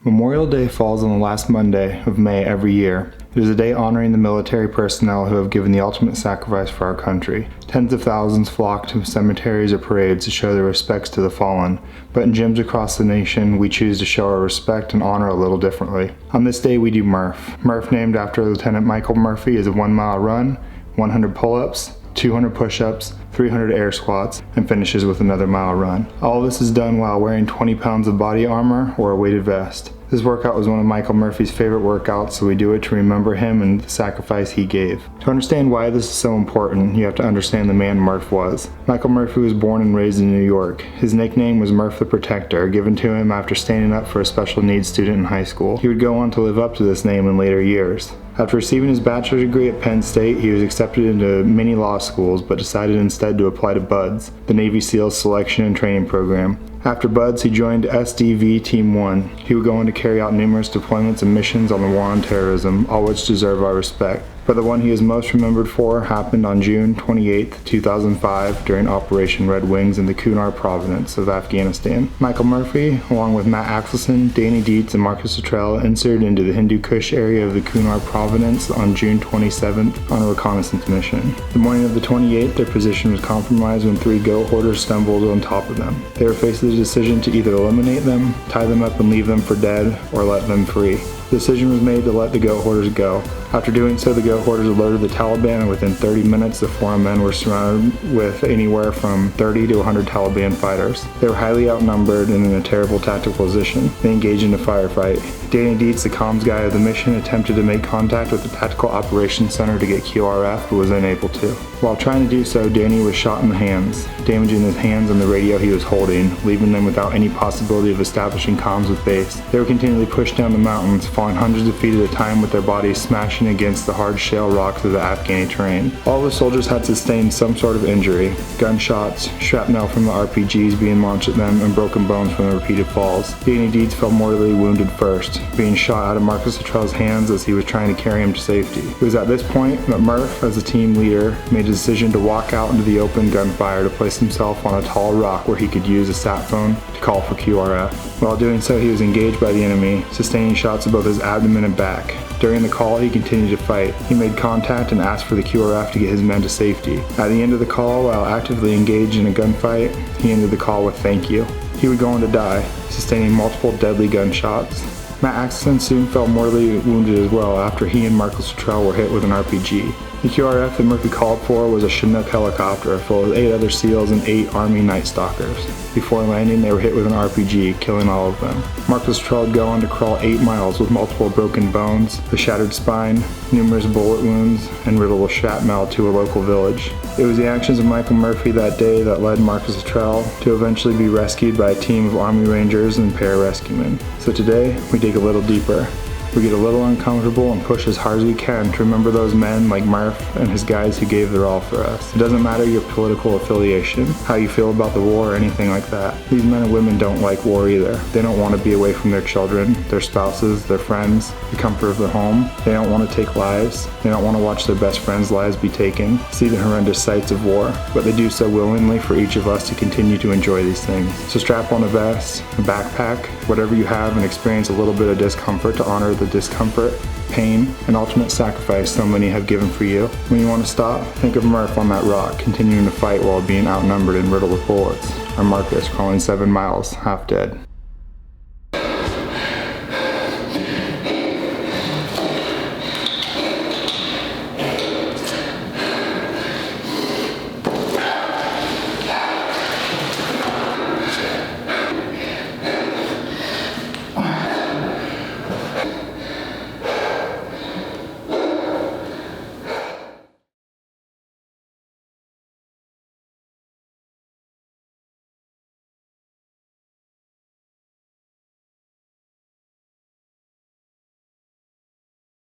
Memorial Day falls on the last Monday of May every year. It is a day honoring the military personnel who have given the ultimate sacrifice for our country. Tens of thousands flock to cemeteries or parades to show their respects to the fallen, but in gyms across the nation, we choose to show our respect and honor a little differently. On this day, we do Murph. Murph, named after Lieutenant Michael Murphy, is a 1-mile run, 100 pull-ups, 200 push-ups, 300 air squats, and finishes with another mile run. All of this is done while wearing 20 pounds of body armor or a weighted vest. This workout was one of Michael Murphy's favorite workouts, so we do it to remember him and the sacrifice he gave. To understand why this is so important, you have to understand the man Murph was. Michael Murphy was born and raised in New York. His nickname was Murph the Protector, given to him after standing up for a special needs student in high school. He would go on to live up to this name in later years. After receiving his bachelor's degree at Penn State, he was accepted into many law schools, but decided instead to apply to BUDS, the Navy SEALs Selection and Training Program. After BUDS, he joined SDV Team 1. He would go on to carry out numerous deployments and missions on the war on terrorism, all which deserve our respect. But the one he is most remembered for happened on June 28, 2005 during Operation Red Wings in the Kunar province of Afghanistan. Michael Murphy, along with Matt Axelson, Danny Dietz, and Marcus Luttrell, inserted into the Hindu Kush area of the Kunar province on June 27th on a reconnaissance mission. The morning of the 28th, their position was compromised when 3 goat hoarders stumbled on top of them. They were faced with the decision to either eliminate them, tie them up and leave them for dead, or let them free. The decision was made to let the goat hoarders go. After doing so, the goat hoarders alerted the Taliban, and within 30 minutes, the 4 men were surrounded with anywhere from 30 to 100 Taliban fighters. They were highly outnumbered and in a terrible tactical position. They engaged in a firefight. Danny Dietz, the comms guy of the mission, attempted to make contact with the Tactical Operations Center to get QRF, but was unable to. While trying to do so, Danny was shot in the hands, damaging his hands and the radio he was holding, leaving them without any possibility of establishing comms with base. They were continually pushed down the mountains, falling hundreds of feet at a time with their bodies smashing against the hard shale rocks of the Afghani terrain. All the soldiers had sustained some sort of injury: gunshots, shrapnel from the RPGs being launched at them, and broken bones from the repeated falls. Danny Dietz fell mortally wounded first, being shot out of Marcus Luttrell's hands as he was trying to carry him to safety. It was at this point that Murph, as the team leader, made a decision to walk out into the open gunfire to place himself on a tall rock where he could use a sat phone to call for QRF. While doing so, he was engaged by the enemy, sustaining shots to both his abdomen and back. During the call, he continued to fight. He made contact and asked for the QRF to get his men to safety. At the end of the call, while actively engaged in a gunfight, he ended the call with "thank you." He would go on to die, sustaining multiple deadly gunshots. Matt Axelson soon fell mortally wounded as well after he and Marcus Luttrell were hit with an RPG. The QRF that Murphy called for was a Chinook helicopter full of 8 other SEALs and 8 Army Night Stalkers. Before landing, they were hit with an RPG, killing all of them. Marcus Luttrell would go on to crawl 8 miles with multiple broken bones, a shattered spine, numerous bullet wounds, and riddled with shrapnel to a local village. It was the actions of Michael Murphy that day that led Marcus Luttrell to eventually be rescued by a team of Army Rangers and pararescuemen. So today, we dig a little deeper. We get a little uncomfortable and push as hard as we can to remember those men like Murph and his guys who gave their all for us. It doesn't matter your political affiliation, how you feel about the war, or anything like that. These men and women don't like war either. They don't want to be away from their children, their spouses, their friends, the comfort of their home. They don't want to take lives. They don't want to watch their best friends' lives be taken, see the horrendous sights of war, but they do so willingly for each of us to continue to enjoy these things. So strap on a vest, a backpack, whatever you have, and experience a little bit of discomfort to honor the discomfort, pain, and ultimate sacrifice so many have given for you. When you want to stop, think of Murph on that rock, continuing to fight while being outnumbered and riddled with bullets, or Marcus crawling 7 miles, half dead.